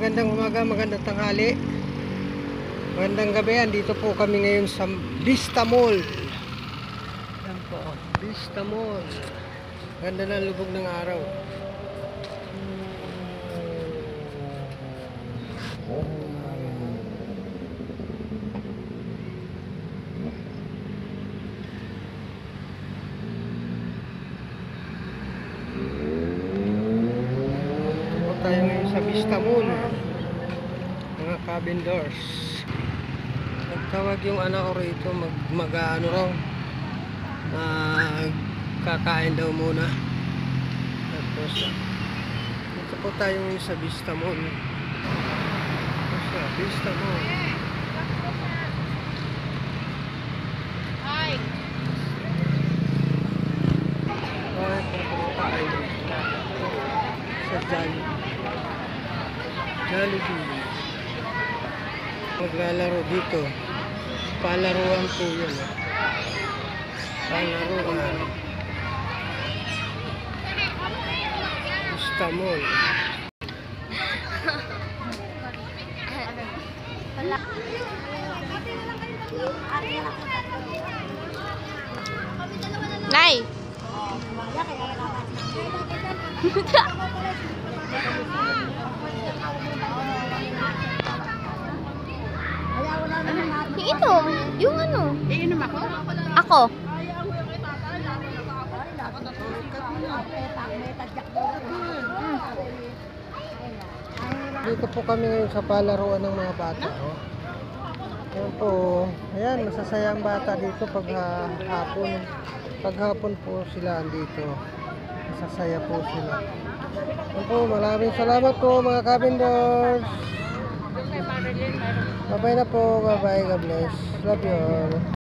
Magandang umaga, magandang tanghali, magandang gabi. Andito po kami ngayon sa Vista Mall. Yan po, Vista Mall. Ganda ng lubog ng araw. Tayo ngayon sa Vista Mall, mga cabin doors. Nagtawag yung anak ko rito, mag-ano raw, kakain daw muna. Tapos dito po tayo ngayon sa Vista Mall. Sa Vista Mall. Hi. Bakit po kumakain sa Jollibee. Maglalaro dito. Palaruan po yun. Palaruan. Vista Mall. Nay. Ito, yung ano? Iinom ako? Ako. Dito po kami ngayon sa palaruan ng mga bata. Oh. Ayan po. Ayan, masasaya ang bata dito pag hapon. Pag hapon po sila andito. Masasaya po sila. Ayan po, maraming salamat po mga cabin doors. Bye-bye na po. Bye-bye. God bless. Love you all.